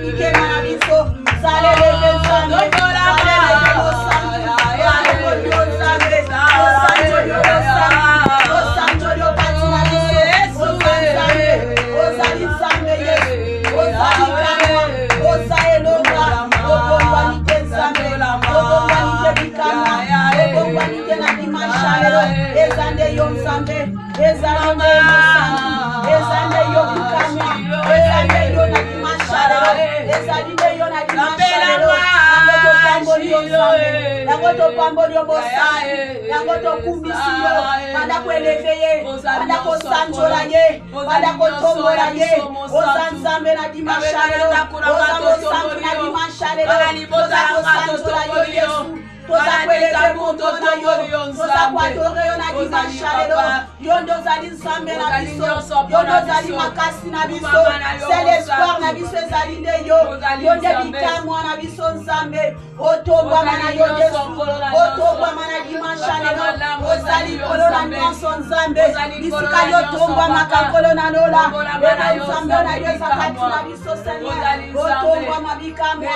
nike manabiso. Salele Nzambe. Salele Nzambe. Hallelujah Nzambe. Osanjo Nzambe. Osanjo Katina biso. Osanzambe. Ozali Nzambe Yesu. Ozali Kama. Ozaelonga. Obongwa nike Nzambe. Obongwa nike Bikama. Obongwa nike na dimashalelo. Ezande yo Nzambe. Ezande yo Nzambe. Ezande yo Bikama. Ezande yo na dimashalelo. Ezande yo na dimashalelo. Yangoto pamboli yo bosangi. Yangoto kumbisi yo. Manda kweleveye. Manda kosanjola ye. Manda kotombola ye. Osanzambe na dimashalelo. Osanzambe na dimashalelo. Osanzola yo Yesu. Toza kweleze moto na yo. Toza kwadore yo na dimashalelo. Yondo zali Nzambe na biso. Yondo zali makasi na biso. C'est l'espoir na biso ezali nde yo. Yonde bikamwa na biso Nzambe. Otobwa mana yo Yesu. Otobwa mana dimashalelo. Ozali kolo na nyonso Nzambe. Bisika yo tombwa makakolo na nola. Yona Nzambe na yo zakati na biso Seigneur. Otobwa mabikamwa.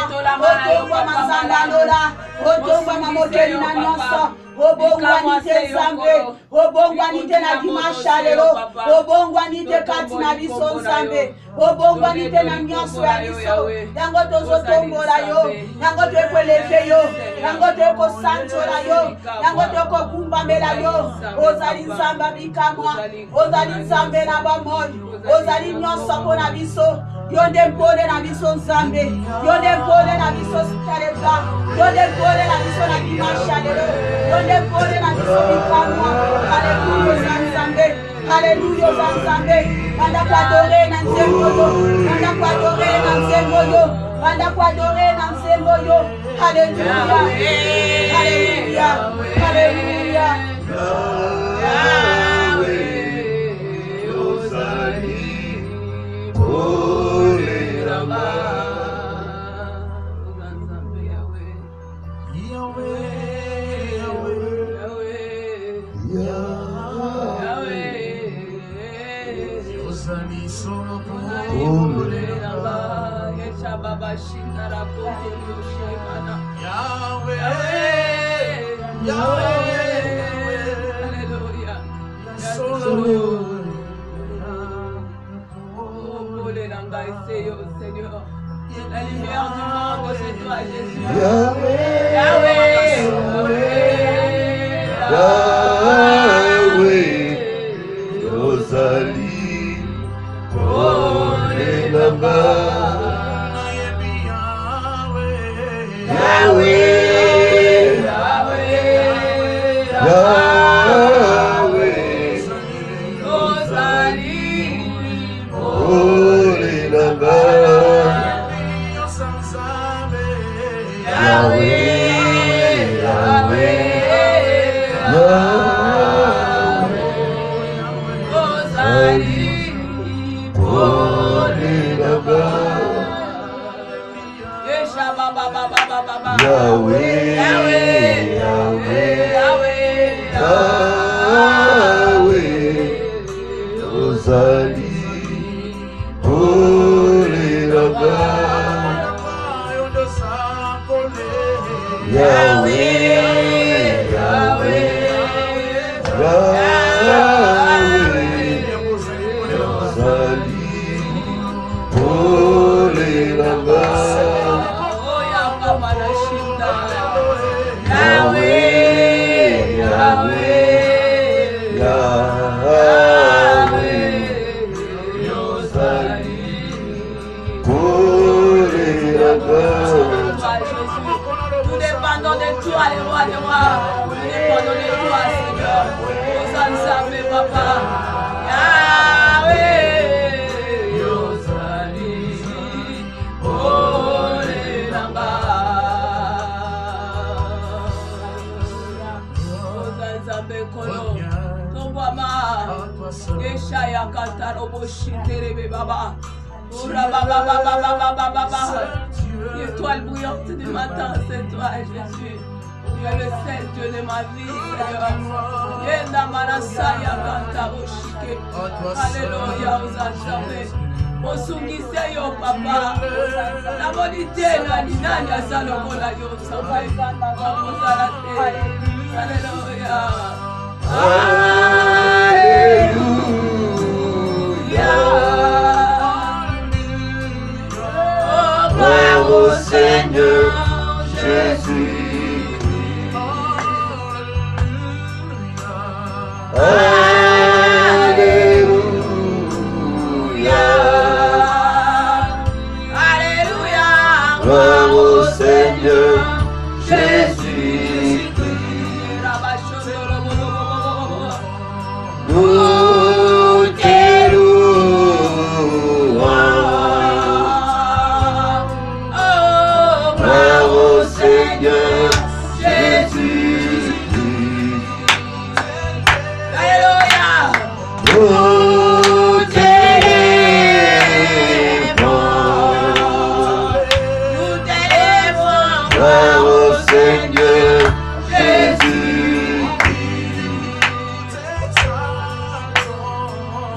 Otobwa mazanda nola. Otobwa mamoteli na nyonso. Obongwa nite Nzambe. Obongwa nite na dimashalelo. Obongwa nite kati na biso Nzambe. Obongwa nite na nyonso ya biso. Yango tozotombola yo. Yango toekweleze yo. Yango toekosanjola yo. Yango toekokumbamela yo. Ozali Nzambe bikamwa. Ozali Nzambe na bamoi. Ozali nyonso mpo na biso. Yonde mpole na biso Nzambe. Yonde mpole na biso sikaleka. Yonde mpole na biso na dimashalelo. Yonde mpole na biso bikamwa. Hallelujah Nzambe. Hallelujah Nzambe. Banda kwadore na nzembo yo. Banda kwadore na nzembo yo. Banda kwadore na nzembo yo. Hallelujah. Hallelujah. Hallelujah. Seigneur, la lumière du monde, c'est toi, Jésus. Yahweh, Yahweh, Yahweh, Ozali, Olenamba, Yahweh, Yahweh, Ozali, Olenamba, Yahweh, Yahweh, Ozali, Olenamba, Yesha Baba Baba Baba, Yahweh, Yahweh, Yahweh, Yahweh, Yahweh, Ozali, Olenamba, Yahweh, Yahweh, Yahweh, Ozali, Olenamba, Yahweh, Yahweh, Yahweh, Ozali, Olenamba. Nous dépendons de toi, les rois des rois. Nous dépendons de toi, Seigneur. Nous savons, Papa. Yahweh, Ozali, Olenamba. Ozanzambe Kolo. Tombama. Yeshaya Kantarobo Shiterebe Baba. Ora Baba Baba Baba Baba. L'étoile brillante du matin, c'est toi, Jésus. Tu es le seul Dieu de ma vie, Seigneur. Yenda Manasaya Kantaroshike. Alléluia, aux ensembles. Osungise yo, Papa. La tena ni nani asalokola yo nzambe akozala te. Haleluya. Alléluia. Gloire au Seigneur Jésus-Christ. Alléluia. Alléluia. Gloire au Seigneur Jésus-Christ. Nous te louons. Gloire au Seigneur Jésus-Christ. Alléluia. Nous t'élèvons. Nous t'élèvons. Gloire au Seigneur Jésus-Christ.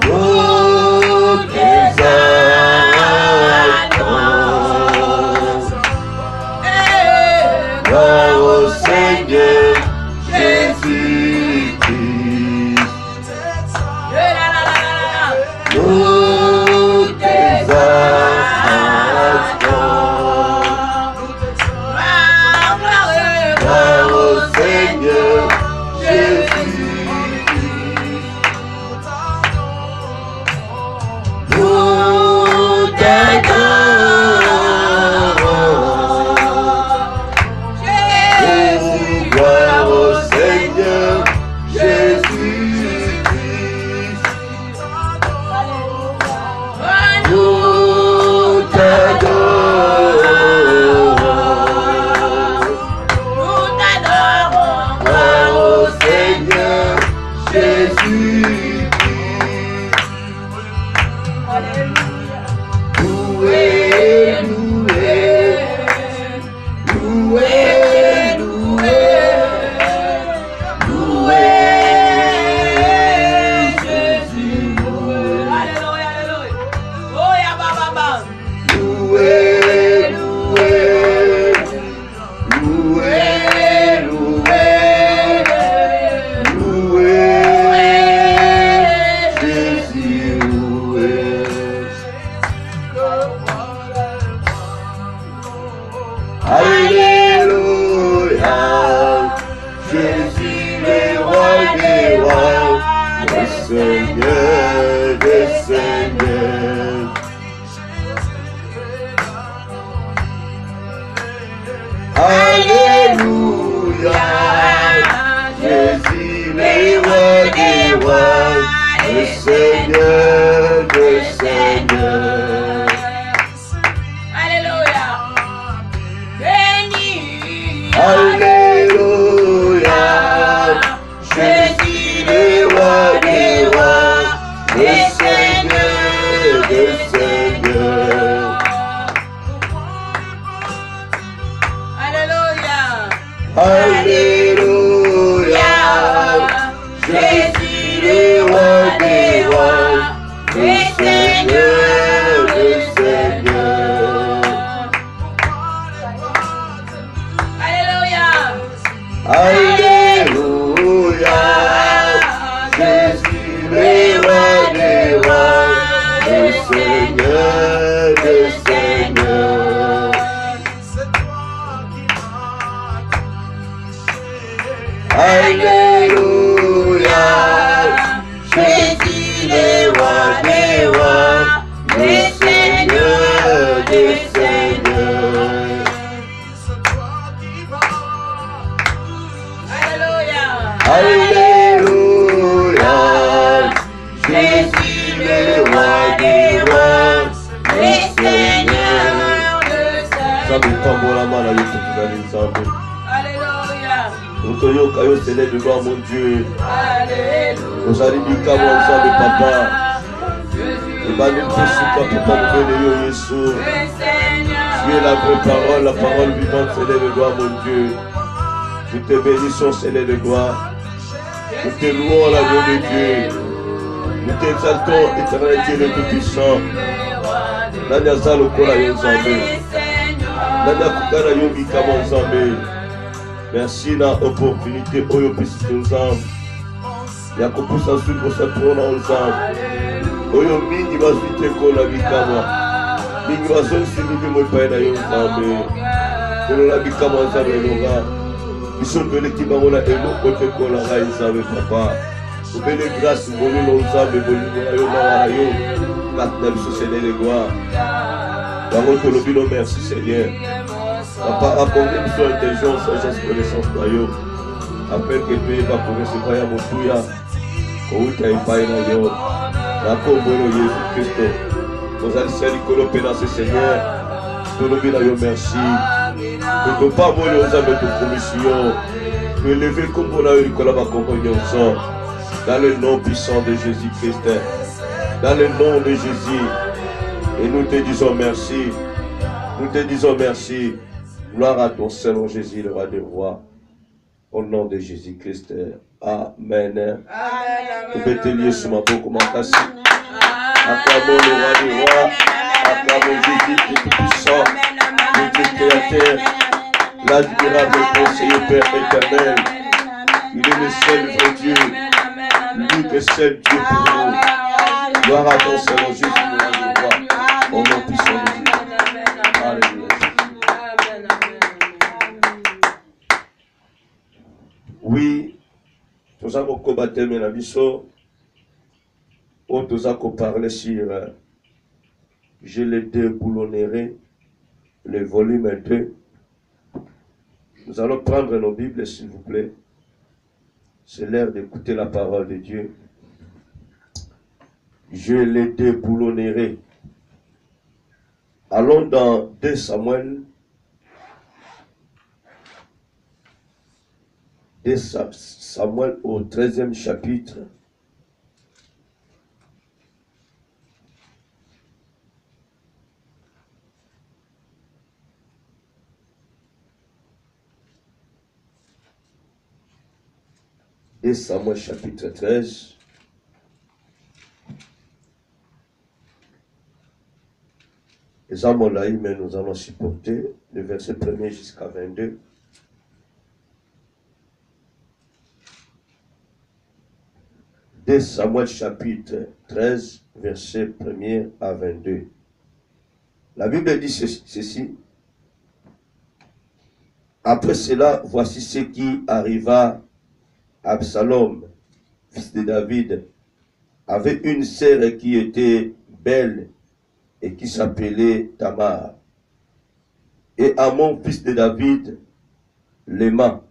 Nous t'exaltons. Gloire au Seigneur Jésus-Christ. Nous t'exaltons. Gloire au Seigneur Jésus-Christ. Nous t'adorons. Gloire au Seigneur Jésus-Christ. Nous t'adorons. Gloire au Seigneur Jésus-Christ. Loué, loué, loué, loué, loué, Jésus, loué. Alléluia, alléluia. Oh, ya baba. Loué, loué, loué, loué, loué, Jésus, loué. Alléluia, Jésus le roi des rois, le Seigneur des seigneurs. Alléluia, Jésus le roi des rois, le Seigneur des seigneurs. Alléluia. Béni. Alléluia, Jésus le roi des rois, le Seigneur des seigneurs. Alléluia. Alléluia, Jésus le roi des rois, le Seigneur des seigneurs. Alléluia. Alléluia, Jésus le roi des rois, le Seigneur des seigneurs. Alléluia, Jésus le roi des rois, le Seigneur des seigneurs. Alléluia. Alléluia, Jésus le roi des rois, le Seigneur des seigneurs. Alléluia. Otoyoka yo Seigneur de gloire mon Dieu. Alléluia. Ozali bikamo ensemble papa. Ebani mpesuka papa mvele yo Yesu. Tu es la vraie parole, la parole vivante Seigneur de gloire mon Dieu. Nous te bénissons Seigneur de gloire. Nous te louons la gloire de Dieu. Nous t'exaltons éternel Dieu le Tout-Puissant. Nani azali lokola yo Nzambe. Merci na opportunité oyo pesi ensemble. Ya kopusa suko sa tona ensemble. Oyo mingi bazwite kola bikama. Mingi bazonsi mingi mopai na yo ensemble. Kola bikama ensemble longa. Biso tole kibango na elo kote kola ga ensemble papa. Obele grâce bolo ensemble bolingo na yo na wala yo. Katna biso Seigneur de gloire. Bango tolobino merci Seigneur. Papa, accordez une seule intelligence, sagesse, connaissance, noyau. Afin que tu vas pour recevoir à mon touya. Où tu as pas une ailleurs. D'accord, bon Jésus-Christ. Nous allons saluer le pénancé Seigneur. Nous nous disons merci. Nous ne pas voler aux âmes de toute commission. Nous élever comme on a eu le compagnon dans le nom puissant de Jésus-Christ. Dans le nom de Jésus. Et nous te disons merci. Nous te disons merci. Gloire à ton Seigneur Jésus, le roi des rois. Au nom de Jésus-Christ. Amen. Vous pouvez te lier sur ma peau comme un casse. Acclamons le roi des rois. Acclamons Jésus qui est tout puissant. Le Dieu créateur. L'admirable conseiller Père éternel. Il est le seul vrai Dieu. Lui le seul Dieu pour nous. Gloire à ton Seigneur Jésus, le roi des rois. Au nom puissant de Jésus. Alléluia. Oui, nous avons combattu mes amis, nous avons parlé sur Je les déboulonnerai, le volume 2. Nous allons prendre nos Bibles, s'il vous plaît. C'est l'heure d'écouter la parole de Dieu. Je les déboulonnerai. Allons dans 2 Samuel. 2 Samuel au 13e chapitre. Et Samuel chapitre 13. Les hommes là, mais nous allons supporter le verset 1er jusqu'à 22. De Samuel chapitre 13, verset 1er à 22. La Bible dit ceci. Après cela, voici ce qui arriva. Absalom, fils de David, avait une sœur qui était belle et qui s'appelait Tamar. Et Amon, fils de David, l'aima.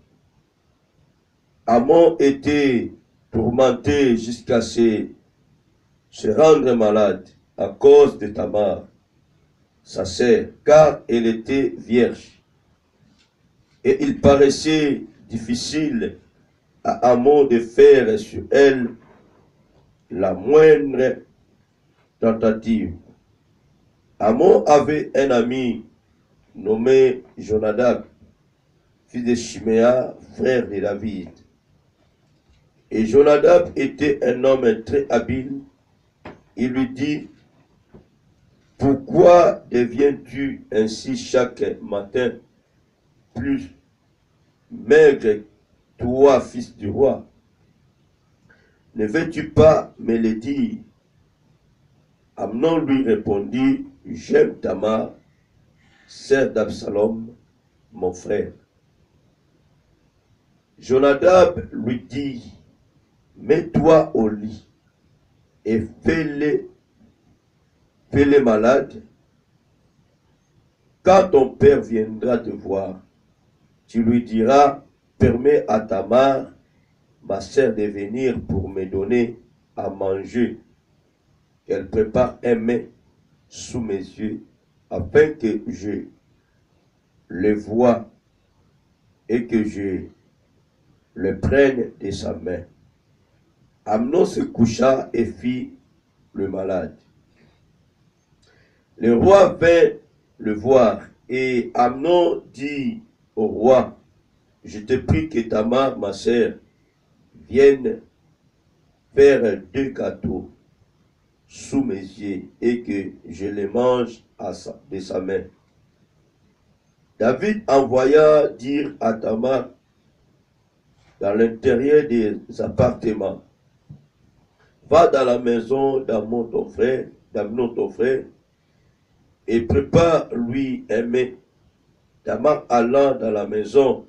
Amon était tourmenté jusqu'à se rendre malade à cause de Tamar, sa sœur, car elle était vierge. Et il paraissait difficile à Amon de faire sur elle la moindre tentative. Amon avait un ami nommé Jonadab, fils de Shiméa, frère de David. Et Jonadab était un homme très habile. Il lui dit, « Pourquoi deviens-tu ainsi chaque matin plus maigre, toi, fils du roi? Ne veux-tu pas me le dire? » Amnon lui répondit, « J'aime Tamar, sœur d'Absalom, mon frère. » Jonadab lui dit, « Mets-toi au lit et fais-les malades. Quand ton père viendra te voir, tu lui diras, permets à Tamar, ma sœur, de venir pour me donner à manger, qu'elle prépare un mets sous mes yeux, afin que je le voie et que je le prenne de sa main. » Amnon se coucha et fit le malade. Le roi vint le voir, et Amnon dit au roi, « Je te prie que Tamar, ma sœur, vienne faire 2 gâteaux sous mes yeux et que je les mange de sa main. » David envoya dire à Tamar dans l'intérieur des appartements, va dans la maison d'Amnon ton frère, et prépare-lui un mets. Tamar allant dans la maison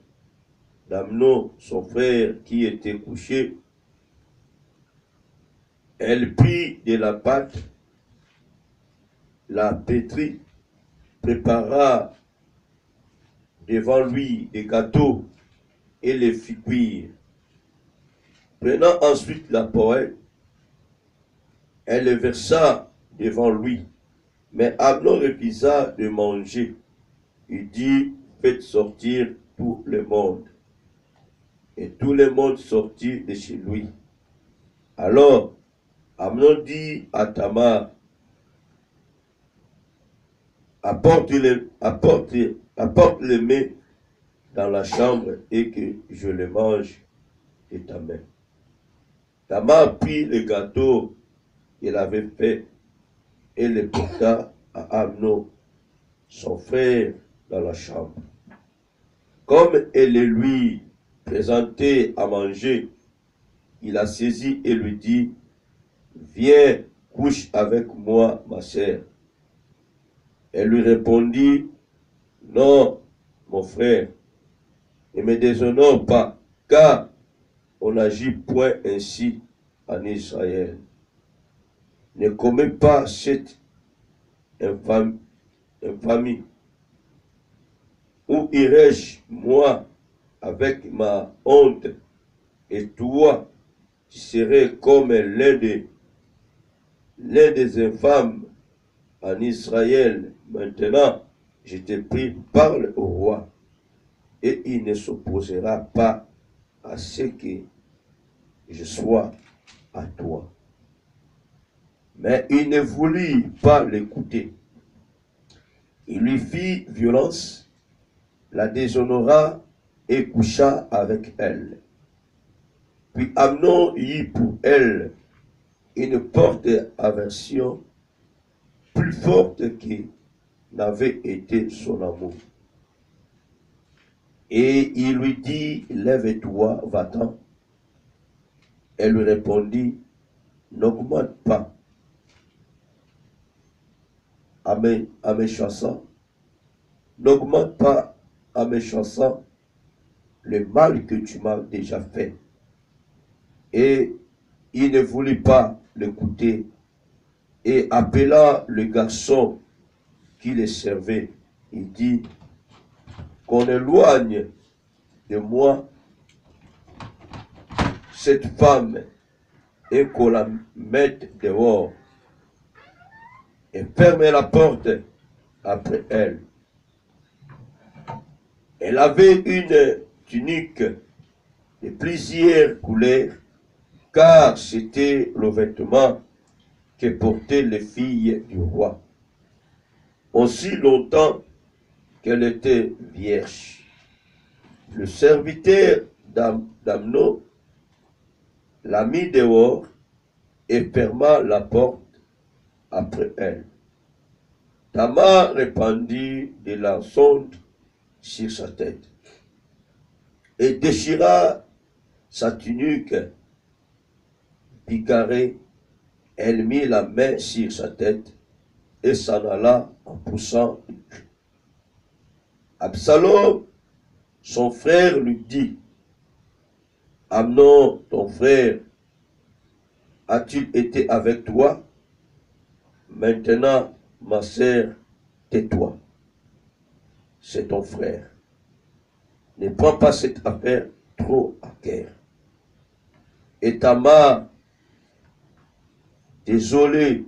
d'Amnon son frère qui était couché, elle prit de la pâte, la pétrit, prépara devant lui des gâteaux et les fit cuire. Prenant ensuite la poêle, elle le versa devant lui. Mais Amnon refusa de manger. Il dit, faites sortir tout le monde. Et tout le monde sortit de chez lui. Alors, Amnon dit à Tamar, apporte le mets dans la chambre et que je le mange de ta main. Tamar prit le gâteau qu'il avait fait et le porta à Amnon, son frère, dans la chambre. Comme elle le lui présentait à manger, il la saisit et lui dit, viens, couche avec moi, ma sœur. Elle lui répondit, non, mon frère, ne me déshonore pas, car on n'agit point ainsi en Israël. Ne commets pas cette infamie. Où irai-je, moi, avec ma honte, et toi, tu serais comme l'un des infâmes en Israël. Maintenant, je te prie, parle au roi, et il ne s'opposera pas à ce que je sois à toi. Mais il ne voulut pas l'écouter. Il lui fit violence, la déshonora et coucha avec elle. Puis Amnon eut pour elle une porte d'aversion plus forte que n'avait été son amour. Et il lui dit, lève-toi, va-t'en. Elle lui répondit, n'augmente pas à mes chansons, n'augmente pas à mes chansons le mal que tu m'as déjà fait. Et il ne voulut pas l'écouter et appela le garçon qui le servait. Il dit, qu'on éloigne de moi cette femme et qu'on la mette dehors et ferme la porte après elle. Elle avait une tunique de plusieurs couleurs, car c'était le vêtement que portaient les filles du roi, aussi longtemps qu'elle était vierge. Le serviteur d'Amnon la mit dehors et ferma la porte après elle. Tamar répandit de la sonde sur sa tête et déchira sa tunique bigarrée. Elle mit la main sur sa tête et s'en alla en poussant. Absalom, son frère, lui dit, Amnon, ton frère, a-t-il été avec toi? Maintenant, ma sœur, tais-toi. C'est ton frère. Ne prends pas cette affaire trop à cœur. Et Tamar, désolé,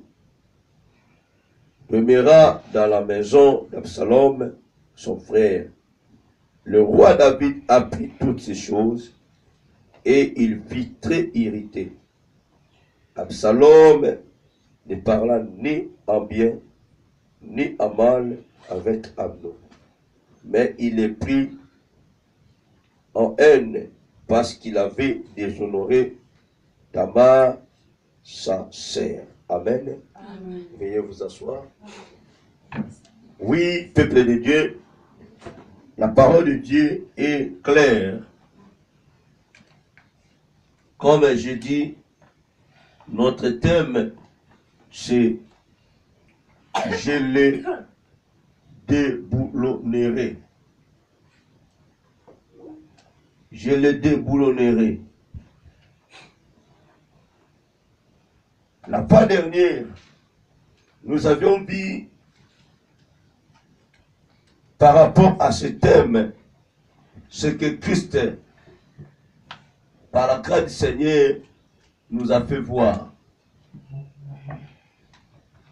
demeura dans la maison d'Absalom, son frère. Le roi David apprit toutes ces choses et il fut très irrité. Absalom ne parla ni en bien ni en mal avec Amnon, mais il le prit en haine parce qu'il avait déshonoré Tamar, sa sœur. Amen. Amen. Veuillez vous asseoir. Oui, peuple de Dieu, La parole de Dieu est claire. Comme j'ai dit, notre thème, c'est « Je les déboulonnerai ». Je les déboulonnerai. La fois dernière, nous avions vu par rapport à ce thème, ce que Christ, par la grâce du Seigneur, nous a fait voir.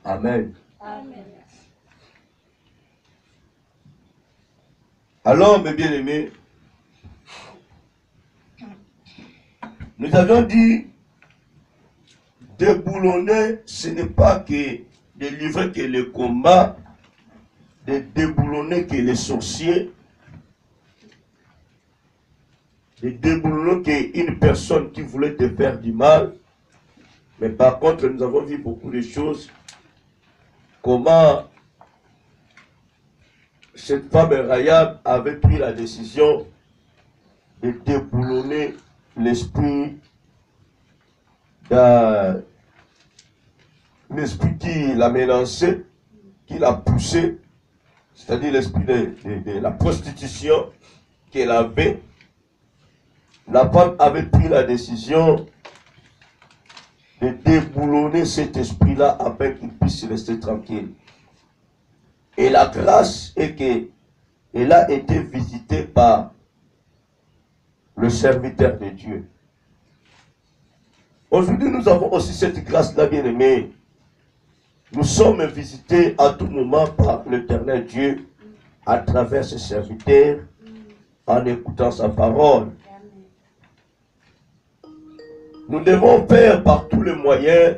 Amen. Amen. Alors, mes bien-aimés, nous avions dit, déboulonner, ce n'est pas que de livrer que le combat, de déboulonner que les sorciers, de déboulonner qu'une personne qui voulait te faire du mal. Mais par contre, nous avons vu beaucoup de choses. Comment cette femme Rahab avait pris la décision de déboulonner l'esprit qui l'a menacé, qui l'a poussé, c'est-à-dire l'esprit de la prostitution qu'elle avait. La femme avait pris la décision de déboulonner cet esprit-là afin qu'il puisse rester tranquille. Et la grâce est qu'elle a été visitée par le serviteur de Dieu. Aujourd'hui, nous avons aussi cette grâce-là, bien-aimée. Nous sommes visités à tout moment par l'Éternel Dieu à travers ses serviteurs, en écoutant sa parole. Nous devons faire par tous les moyens